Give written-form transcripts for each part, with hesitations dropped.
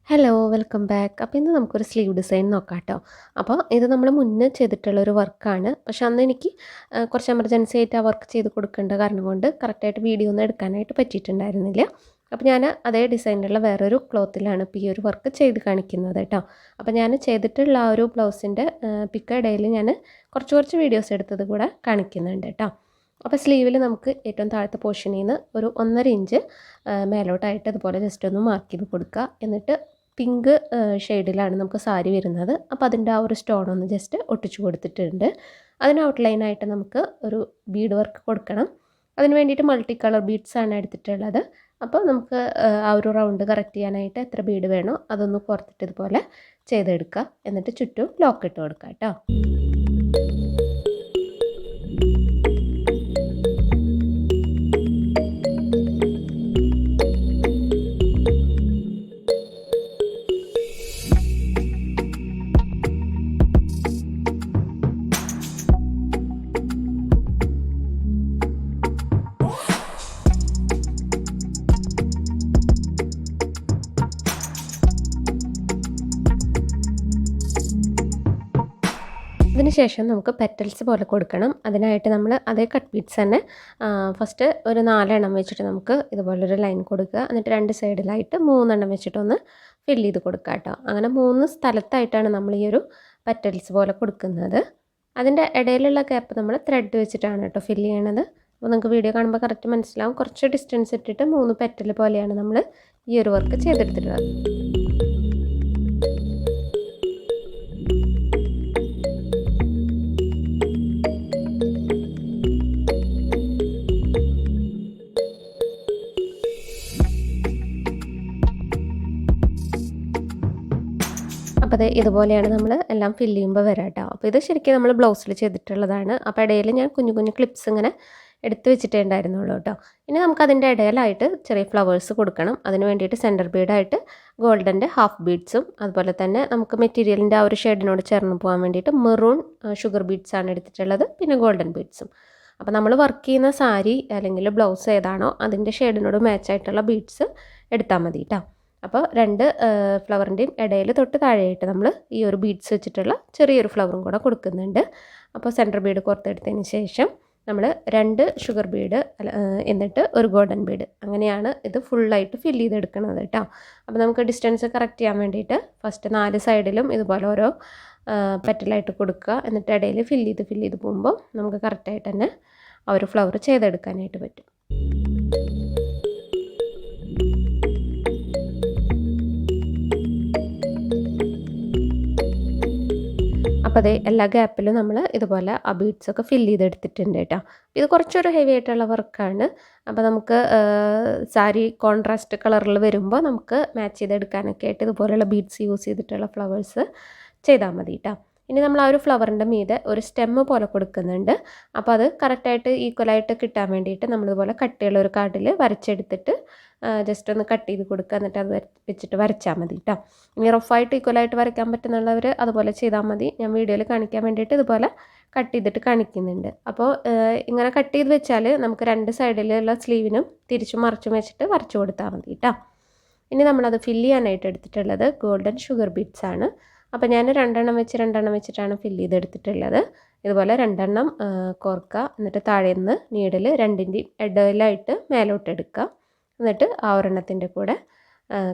Hello welcome back. അപ്പോൾ ഇന്ന് നമുക്കൊരു സ്ലീവ് ഡിസൈൻ നോക്കാം കേട്ടോ. അപ്പോൾ ഇത് നമ്മൾ മുന്നേ ചെയ്തിട്ടുള്ളൊരു വർക്കാണ്. പക്ഷെ അന്ന് എനിക്ക് കുറച്ച് എമർജൻസി ആയിട്ട് ആ വർക്ക് ചെയ്ത് കൊടുക്കേണ്ട കാരണം കൊണ്ട് കറക്റ്റായിട്ട് വീഡിയോ ഒന്നും എടുക്കാനായിട്ട് പറ്റിയിട്ടുണ്ടായിരുന്നില്ല. അപ്പോൾ ഞാൻ അതേ ഡിസൈനിലുള്ള വേറൊരു ക്ലോത്തിലാണ് ഇപ്പോൾ ഈ ഒരു വർക്ക് ചെയ്ത് കാണിക്കുന്നത് കേട്ടോ. അപ്പോൾ ഞാൻ ചെയ്തിട്ടുള്ള ആ ഒരു ബ്ലൗസിൻ്റെ പിക്ക് ഇടയിൽ ഞാൻ കുറച്ച് വീഡിയോസ് എടുത്തത് കൂടെ കാണിക്കുന്നുണ്ട് കേട്ടോ. അപ്പോൾ സ്ലീവിൽ നമുക്ക് ഏറ്റവും താഴത്തെ പോർഷനിൽ നിന്ന് ഒരു 1.5 ഇഞ്ച് മേലോട്ടായിട്ട് അതുപോലെ ജസ്റ്റ് ഒന്ന് മാർക്ക് ചെയ്ത് കൊടുക്കുക. എന്നിട്ട് പിങ്ക് ഷെയ്ഡിലാണ് നമുക്ക് സാരി വരുന്നത്. അപ്പോൾ അതിൻ്റെ ആ ഒരു സ്റ്റോൺ ഒന്ന് ജസ്റ്റ് ഒട്ടിച്ചു കൊടുത്തിട്ടുണ്ട്. അതിന് ഔട്ട്ലൈനായിട്ട് നമുക്ക് ഒരു ബീഡ് വർക്ക് കൊടുക്കണം. അതിന് വേണ്ടിയിട്ട് മൾട്ടി കളർ ബീഡ്സാണ് എടുത്തിട്ടുള്ളത്. അപ്പോൾ നമുക്ക് ആ ഒരു റൗണ്ട് കറക്റ്റ് ചെയ്യാനായിട്ട് എത്ര ബീഡ് വേണോ അതൊന്ന് പുറത്തിട്ട് ഇതുപോലെ ചെയ്തെടുക്കുക. എന്നിട്ട് ചുറ്റും ലോക്ക് ഇട്ട് കൊടുക്കുക കേട്ടോ. അതിനുശേഷം നമുക്ക് പെറ്റൽസ് പോലെ കൊടുക്കണം. അതിനായിട്ട് നമ്മൾ അതേ കട്ട് ബീഡ്സ് തന്നെ ഫസ്റ്റ് ഒരു 4 എണ്ണം വെച്ചിട്ട് നമുക്ക് ഇതുപോലൊരു ലൈൻ കൊടുക്കുക. എന്നിട്ട് 2 സൈഡിലായിട്ട് 3 എണ്ണം വെച്ചിട്ടൊന്ന് ഫില്ല് ചെയ്ത് കൊടുക്കുക കേട്ടോ. അങ്ങനെ 3 സ്ഥലത്തായിട്ടാണ് നമ്മൾ ഈ ഒരു പെറ്റൽസ് പോലെ കൊടുക്കുന്നത്. അതിൻ്റെ ഇടയിലുള്ള ഗ്യാപ്പ് നമ്മൾ ത്രെഡ് വെച്ചിട്ടാണ് കേട്ടോ ഫില്ല് ചെയ്യണത്. അപ്പോൾ നിങ്ങൾക്ക് വീഡിയോ കാണുമ്പോൾ കറക്റ്റ് മനസ്സിലാവും. കുറച്ച് ഡിസ്റ്റൻസ് ഇട്ടിട്ട് 3 പെറ്റൽ പോലെയാണ് നമ്മൾ ഈ ഒരു വർക്ക് ചെയ്തെടുത്തിട്ടുള്ളത്. അപ്പോൾ അത് ഇതുപോലെയാണ് നമ്മൾ എല്ലാം ഫില്ല് ചെയ്യുമ്പോൾ വരാം കേട്ടോ. അപ്പോൾ ഇത് ശരിക്കും നമ്മൾ ബ്ലൗസിൽ ചെയ്തിട്ടുള്ളതാണ്. അപ്പോൾ ഇടയിൽ ഞാൻ കുഞ്ഞു ക്ലിപ്സ് ഇങ്ങനെ എടുത്ത് വെച്ചിട്ടേ ഉണ്ടായിരുന്നുള്ളൂ കേട്ടോ. ഇനി നമുക്കതിൻ്റെ ഇടയിലായിട്ട് ചെറിയ ഫ്ലവേഴ്സ് കൊടുക്കണം. അതിന് വേണ്ടിയിട്ട് സെൻറ്റർ ബീഡായിട്ട് ഗോൾഡൻ്റെ ഹാഫ് ബീഡ്സും അതുപോലെ തന്നെ നമുക്ക് മെറ്റീരിയലിൻ്റെ ആ ഒരു ഷെയ്ഡിനോട് ചേർന്ന് പോകാൻ വേണ്ടിയിട്ട് മെറൂൺ ഷുഗർ ബീഡ്സാണ് എടുത്തിട്ടുള്ളത്. പിന്നെ ഗോൾഡൻ ബീഡ്സും. അപ്പോൾ നമ്മൾ വർക്ക് ചെയ്യുന്ന സാരി അല്ലെങ്കിൽ ബ്ലൗസ് ഏതാണോ അതിൻ്റെ ഷെയ്ഡിനോട് മാച്ചായിട്ടുള്ള ബീഡ്സ് എടുത്താൽ മതി കേട്ടോ. അപ്പോൾ 2 ഫ്ലവറിൻ്റെയും ഇടയിൽ തൊട്ട് താഴെയായിട്ട് നമ്മൾ ഈ ഒരു ബീഡ്സ് വെച്ചിട്ടുള്ള ചെറിയൊരു ഫ്ലവറും കൂടെ കൊടുക്കുന്നുണ്ട്. അപ്പോൾ സെൻറ്റർ ബീഡ് പുറത്തെടുത്തതിന് ശേഷം നമ്മൾ 2 ഷുഗർ ബീഡ് എന്നിട്ട് ഒരു ഗോൾഡൻ ബീഡ്, അങ്ങനെയാണ് ഇത് ഫുള്ളായിട്ട് ഫില്ല് ചെയ്തെടുക്കുന്നത് കേട്ടോ. അപ്പോൾ നമുക്ക് ഡിസ്റ്റൻസ് കറക്റ്റ് ചെയ്യാൻ വേണ്ടിയിട്ട് ഫസ്റ്റ് 4 സൈഡിലും ഇതുപോലെ ഓരോ പെറ്റലായിട്ട് കൊടുക്കുക. എന്നിട്ട് ഇടയിൽ ഫില്ല് ചെയ്ത് പോകുമ്പോൾ നമുക്ക് കറക്റ്റായിട്ട് തന്നെ ആ ഒരു ഫ്ലവർ ചെയ്തെടുക്കാനായിട്ട് പറ്റും. അപ്പോൾ അതേ എല്ലാ ഗ്യാപ്പിലും നമ്മൾ ഇതുപോലെ ആ ബീഡ്സൊക്കെ ഫില്ല് ചെയ്തെടുത്തിട്ടുണ്ട് കേട്ടോ. ഇത് കുറച്ചൊരു ഹെവി ആയിട്ടുള്ള വർക്കാണ്. അപ്പോൾ നമുക്ക് സാരി കോൺട്രാസ്റ്റ് കളറിൽ വരുമ്പോൾ നമുക്ക് മാച്ച് ചെയ്തെടുക്കാനൊക്കെ ആയിട്ട് ഇതുപോലെയുള്ള ബീഡ്സ് യൂസ് ചെയ്തിട്ടുള്ള ഫ്ലവേഴ്സ് ചെയ്താൽ മതി കേട്ടോ. ഇനി നമ്മൾ ആ ഒരു ഫ്ലവറിൻ്റെ മീതെ ഒരു സ്റ്റെമ്മ് പോലെ കൊടുക്കുന്നുണ്ട്. അപ്പോൾ അത് കറക്റ്റായിട്ട് ഈക്വലായിട്ട് കിട്ടാൻ വേണ്ടിയിട്ട് നമ്മളിതുപോലെ കട്ടിയുള്ള ഒരു കാർഡിൽ വരച്ചെടുത്തിട്ട് ജസ്റ്റ് ഒന്ന് കട്ട് ചെയ്ത് കൊടുക്കുക. എന്നിട്ട് അത് വെച്ചിട്ട് വരച്ചാൽ മതി കേട്ടോ. ഇനി റഫായിട്ട് ഈക്വലായിട്ട് വരയ്ക്കാൻ പറ്റുന്നുള്ളവർ അതുപോലെ ചെയ്താൽ മതി. ഞാൻ വീഡിയോയിൽ കാണിക്കാൻ വേണ്ടിയിട്ട് ഇതുപോലെ കട്ട് ചെയ്തിട്ട് കാണിക്കുന്നുണ്ട്. അപ്പോൾ ഇങ്ങനെ കട്ട് ചെയ്ത് വെച്ചാൽ നമുക്ക് 2 സൈഡിലുള്ള സ്ലീവിനും തിരിച്ചും മറിച്ചും വെച്ചിട്ട് വരച്ചു കൊടുത്താൽ മതി കേട്ടോ. ഇനി നമ്മളത് ഫില്ല് ചെയ്യാനായിട്ട് എടുത്തിട്ടുള്ളത് ഗോൾഡൻ ഷുഗർ ബീഡ്സ് ആണ്. അപ്പോൾ ഞാൻ 2 എണ്ണം വെച്ചിട്ടാണ് ഫില്ല് ചെയ്തെടുത്തിട്ടുള്ളത്. ഇതുപോലെ 2 എണ്ണം കോർക്കുക. എന്നിട്ട് താഴെ നിന്ന് നീഡിൽ 2ൻ്റെയും ഇടയിലായിട്ട് മേലോട്ട് എടുക്കുക. എന്നിട്ട് ആ ഒരെണ്ണത്തിൻ്റെ കൂടെ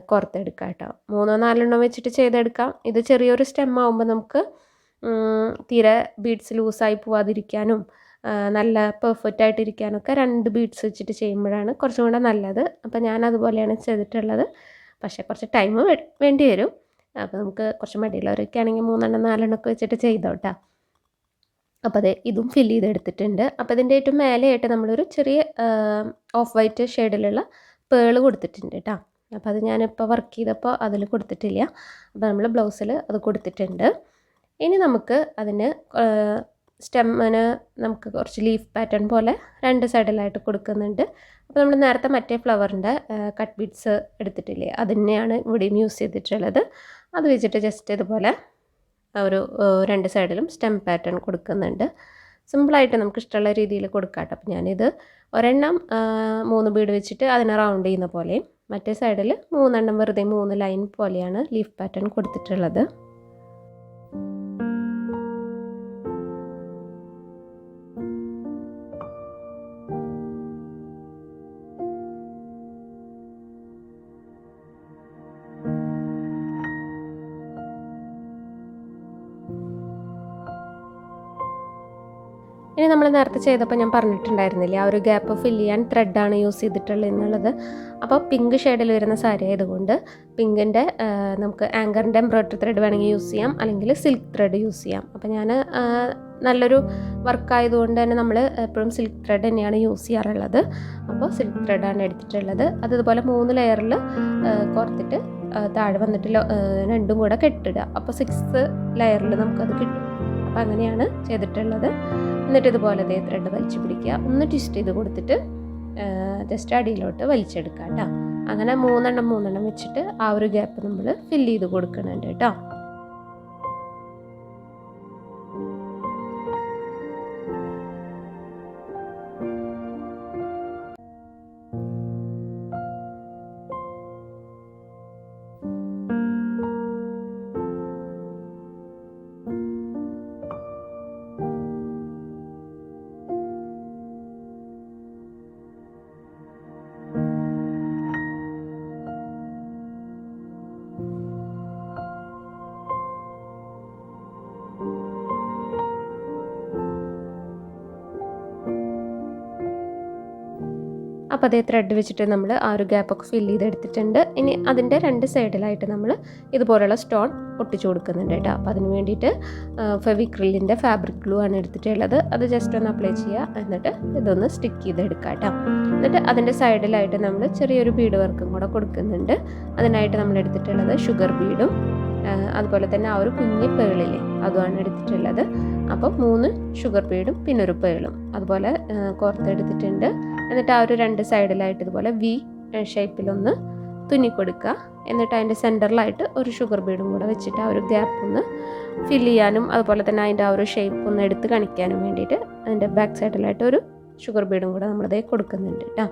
കോർത്തെടുക്കുക കേട്ടോ. 3 4 എണ്ണം വെച്ചിട്ട് ചെയ്തെടുക്കാം. ഇത് ചെറിയൊരു സ്റ്റെം ആകുമ്പോൾ നമുക്ക് തീരെ ബീഡ്സ് ലൂസായി പോവാതിരിക്കാനും നല്ല പെർഫെക്റ്റ് ആയിട്ടിരിക്കാനൊക്കെ 2 ബീഡ്സ് വെച്ചിട്ട് ചെയ്യുമ്പോഴാണ് കുറച്ചും കൂടെ നല്ലത്. അപ്പോൾ ഞാൻ അതുപോലെയാണ് ചെയ്തിട്ടുള്ളത്. പക്ഷേ കുറച്ച് ടൈം വേണ്ടി വരും. അപ്പോൾ നമുക്ക് കുറച്ച് മടിയുള്ളവരൊക്കെ ആണെങ്കിൽ 3 എണ്ണം 4 എണ്ണമൊക്കെ വെച്ചിട്ട് ചെയ്തോട്ടാ. അപ്പോൾ അതെ ഇതും ഫില്ല് ചെയ്തെടുത്തിട്ടുണ്ട്. അപ്പോൾ ഇതിൻ്റെ ഏറ്റവും മേലെയായിട്ട് നമ്മളൊരു ചെറിയ ഓഫ് വൈറ്റ് ഷെയ്ഡിലുള്ള പേള് കൊടുത്തിട്ടുണ്ട് കേട്ടോ. അപ്പോൾ അത് ഞാനിപ്പോൾ വർക്ക് ചെയ്തപ്പോൾ അതിൽ കൊടുത്തിട്ടില്ല. അപ്പോൾ നമ്മൾ ബ്ലൗസിൽ അത് കൊടുത്തിട്ടുണ്ട്. ഇനി നമുക്ക് അതിന് സ്റ്റെമ്മിന് നമുക്ക് കുറച്ച് ലീഫ് പാറ്റേൺ പോലെ 2 സൈഡിലായിട്ട് കൊടുക്കുന്നുണ്ട്. അപ്പോൾ നമ്മൾ നേരത്തെ മറ്റേ ഫ്ലവറിൻ്റെ കട്ട് ബീഡ്സ് എടുത്തിട്ടില്ലേ, അത് തന്നെയാണ് ഇവിടെയും യൂസ് ചെയ്തിട്ടുള്ളത്. അത് വെച്ചിട്ട് ജസ്റ്റ് ഇതുപോലെ ഒരു 2 സൈഡിലും സ്റ്റെം പാറ്റേൺ കൊടുക്കുന്നുണ്ട്. സിമ്പിളായിട്ട് നമുക്ക് ഇഷ്ടമുള്ള രീതിയിൽ കൊടുക്കാം കേട്ടോ. അപ്പോൾ ഞാനിത് ഒരെണ്ണം 3 ബീഡ് വെച്ചിട്ട് അതിനെ റൗണ്ട് ചെയ്യുന്ന പോലെയും മറ്റേ സൈഡിൽ 3 എണ്ണം വെറുതെ 3 ലൈൻ പോലെയാണ് ലീഫ് പാറ്റേൺ കൊടുത്തിട്ടുള്ളത്. ഇനി നമ്മൾ നേരത്തെ ചെയ്തപ്പോൾ ഞാൻ പറഞ്ഞിട്ടുണ്ടായിരുന്നില്ലേ ആ ഒരു ഗ്യാപ്പ് ഫില്ല് ചെയ്യാൻ ത്രെഡാണ് യൂസ് ചെയ്തിട്ടുള്ളത് എന്നുള്ളത്. അപ്പോൾ പിങ്ക് ഷെയ്ഡിൽ വരുന്ന സാരി ആയതുകൊണ്ട് പിങ്കിൻ്റെ നമുക്ക് ആങ്കറിൻ്റെ എംബ്രോയ്ഡറി ത്രെഡ് വേണമെങ്കിൽ യൂസ് ചെയ്യാം, അല്ലെങ്കിൽ സിൽക്ക് ത്രെഡ് യൂസ് ചെയ്യാം. അപ്പോൾ ഞാൻ നല്ലൊരു വർക്കായതുകൊണ്ട് തന്നെ നമ്മൾ എപ്പോഴും സിൽക്ക് ത്രെഡ് തന്നെയാണ് യൂസ് ചെയ്യാറുള്ളത്. അപ്പോൾ സിൽക്ക് ത്രെഡാണ് എടുത്തിട്ടുള്ളത്. അതുപോലെ 3 ലെയറിൽ കോർത്തിട്ട് താഴെ വന്നിട്ട് രണ്ടും കൂടെ കെട്ടിടുക. അപ്പോൾ 6th ലെയറിൽ നമുക്കത് കിട്ടും. അപ്പോൾ അങ്ങനെയാണ് ചെയ്തിട്ടുള്ളത്. എന്നിട്ട് ഇതുപോലെ ത്രെഡ് വലിച്ചു പിടിക്കുക, ഒന്ന് ട്വിസ്റ്റ് ചെയ്ത് കൊടുത്തിട്ട് ജസ്റ്റ് അടിയിലോട്ട് വലിച്ചെടുക്കുക കേട്ടോ. അങ്ങനെ 3 എണ്ണം വെച്ചിട്ട് ആ ഒരു ഗ്യാപ്പ് നമ്മൾ ഫില്ല് ചെയ്ത് കൊടുക്കുന്നുണ്ട് കേട്ടോ. അപ്പോൾ അതേ ത്രെഡ് വെച്ചിട്ട് നമ്മൾ ആ ഒരു ഗ്യാപ്പൊക്കെ ഫില്ല് ചെയ്തെടുത്തിട്ടുണ്ട്. ഇനി അതിൻ്റെ 2 സൈഡിലായിട്ട് നമ്മൾ ഇതുപോലുള്ള സ്റ്റോൺ ഒട്ടിച്ചു കൊടുക്കുന്നുണ്ട് കേട്ടോ. അപ്പോൾ അതിന് വേണ്ടിയിട്ട് ഫെവിക്രിലിൻ്റെ ഫാബ്രിക് ഗ്ലൂ ആണ് എടുത്തിട്ടുള്ളത്. അത് ജസ്റ്റ് ഒന്ന് അപ്ലൈ ചെയ്യുക, എന്നിട്ട് ഇതൊന്ന് സ്റ്റിക്ക് ചെയ്തെടുക്കുക കേട്ടോ. എന്നിട്ട് അതിൻ്റെ സൈഡിലായിട്ട് നമ്മൾ ചെറിയൊരു ബീഡ് വർക്കും കൂടെ കൊടുക്കുന്നുണ്ട്. അതിനായിട്ട് നമ്മൾ എടുത്തിട്ടുള്ളത് ഷുഗർ ബീഡും അതുപോലെ തന്നെ ആ ഒരു കുഞ്ഞി പേളില്ലേ അതുമാണ് എടുത്തിട്ടുള്ളത്. അപ്പോൾ 3 ഷുഗർ ബീഡും പിന്നെ ഒരു പേളും അതുപോലെ കോർത്തെടുത്തിട്ടുണ്ട്. എന്നിട്ട് ആ ഒരു 2 സൈഡിലായിട്ട് ഇതുപോലെ വി ഷേപ്പിലൊന്ന് തുന്നി കൊടുക്കുക. എന്നിട്ട് അതിൻ്റെ സെൻറ്ററിലായിട്ട് ഒരു ഷുഗർ ബീഡും കൂടെ വെച്ചിട്ട് ആ ഒരു ഗ്യാപ്പ് ഒന്ന് ഫില്ല് ചെയ്യാനും അതുപോലെ തന്നെ അതിൻ്റെ ആ ഒരു ഷേപ്പ് ഒന്ന് എടുത്ത് കാണിക്കാനും വേണ്ടിയിട്ട് അതിൻ്റെ ബാക്ക് സൈഡിലായിട്ട് ഒരു ഷുഗർ ബീഡും കൂടെ നമ്മളിത് കൊടുക്കുന്നുണ്ട് കേട്ടോ.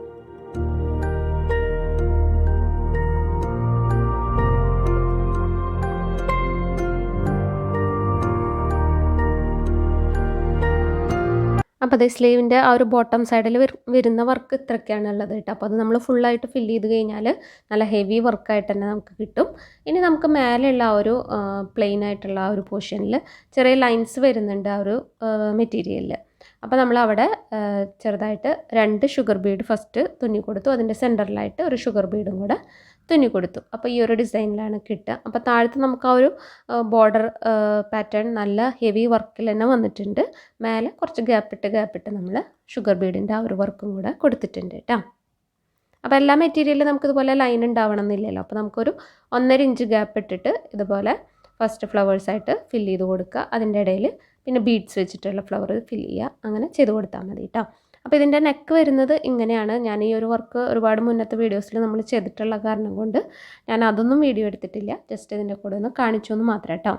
അപ്പോൾ അത് സ്ലീവിൻ്റെ ആ ഒരു ബോട്ടം സൈഡിൽ വരുന്ന വർക്ക് ഇത്രയൊക്കെയാണ് ഉള്ളത് കേട്ടോ. അപ്പോൾ അത് നമ്മൾ ഫുള്ളായിട്ട് ഫില്ല് ചെയ്ത് കഴിഞ്ഞാൽ നല്ല ഹെവി വർക്കായിട്ട് തന്നെ നമുക്ക് കിട്ടും. ഇനി നമുക്ക് മേലെയുള്ള ആ ഒരു പ്ലെയിൻ ആയിട്ടുള്ള ആ ഒരു പോർഷനിൽ ചെറിയ ലൈൻസ് വരുന്നുണ്ട് ആ ഒരു മെറ്റീരിയലിൽ. അപ്പോൾ നമ്മളവിടെ ചെറുതായിട്ട് 2 ഷുഗർ ബീഡ് ഫസ്റ്റ് തുന്നി കൊടുത്തു. അതിൻ്റെ സെൻറ്ററിലായിട്ട് ഒരു ഷുഗർ ബീഡും കൂടെ തുന്നി കൊടുത്തു. അപ്പോൾ ഈ ഒരു ഡിസൈനിലാണ് കിട്ടുക. അപ്പോൾ താഴത്ത് നമുക്ക് ആ ഒരു ബോർഡർ പാറ്റേൺ നല്ല ഹെവി വർക്കിൽ തന്നെ വന്നിട്ടുണ്ട്. മേലെ കുറച്ച് ഗ്യാപ്പിട്ട് നമ്മൾ ഷുഗർ ബീഡിൻ്റെ ആ ഒരു വർക്കും കൂടെ കൊടുത്തിട്ടുണ്ട് കേട്ടോ. അപ്പോൾ എല്ലാ മെറ്റീരിയലും നമുക്കിതുപോലെ ലൈൻ ഉണ്ടാവണം എന്നില്ലല്ലോ. അപ്പോൾ നമുക്കൊരു 1.5 ഇഞ്ച് ഗ്യാപ്പ് ഇട്ടിട്ട് ഇതുപോലെ ഫസ്റ്റ് ഫ്ലവേഴ്സായിട്ട് ഫില്ല് ചെയ്ത് കൊടുക്കുക. അതിൻ്റെ ഇടയിൽ പിന്നെ ബീഡ്സ് വെച്ചിട്ടുള്ള ഫ്ലവർ ഫില്ല് ചെയ്യുക. അങ്ങനെ ചെയ്ത് കൊടുത്താൽ മതി കേട്ടോ. അപ്പോൾ ഇതിൻ്റെ നെക്ക് വരുന്നത് ഇങ്ങനെയാണ്. ഞാൻ ഈ ഒരു വർക്ക് ഒരുപാട് മുന്നത്തെ വീഡിയോസിൽ നമ്മൾ ചെയ്തിട്ടുള്ള കാരണം കൊണ്ട് ഞാൻ അതൊന്നും വീഡിയോ എടുത്തിട്ടില്ല. ജസ്റ്റ് ഇതിൻ്റെ കൂടെ ഒന്ന് കാണിച്ചു എന്ന് മാത്രം കേട്ടോ.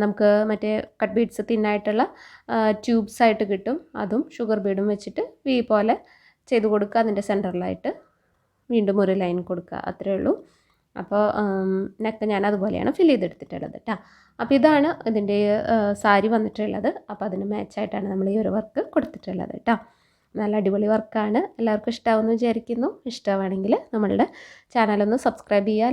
നമുക്ക് മറ്റേ കട്ട് ബീഡ്സ് തിന്നായിട്ടുള്ള ട്യൂബ്സ് ആയിട്ട് കിട്ടും. അതും ഷുഗർ ബീഡും വെച്ചിട്ട് വി പോലെ ചെയ്ത് കൊടുക്കുക. അതിൻ്റെ സെൻറ്ററിലായിട്ട് വീണ്ടും ഒരു ലൈൻ കൊടുക്കുക, അത്രയേ ഉള്ളൂ. അപ്പോൾ നെക്ക് ഞാൻ അതുപോലെയാണ് ഫില്ല് ചെയ്തെടുത്തിട്ടുള്ളത് കേട്ടോ. അപ്പോൾ ഇതാണ് ഇതിൻ്റെ സാരി വന്നിട്ടുള്ളത്. അപ്പോൾ അതിന് മാച്ചായിട്ടാണ് നമ്മൾ ഈ ഒരു വർക്ക് കൊടുത്തിട്ടുള്ളത് കേട്ടോ. നല്ല അടിപൊളി വർക്കാണ്. എല്ലാവർക്കും ഇഷ്ടമാവുമെന്ന് വിചാരിക്കുന്നു. ഇഷ്ടമാണെങ്കിൽ നമ്മളുടെ ചാനലൊന്ന് സബ്സ്ക്രൈബ് ചെയ്യുക.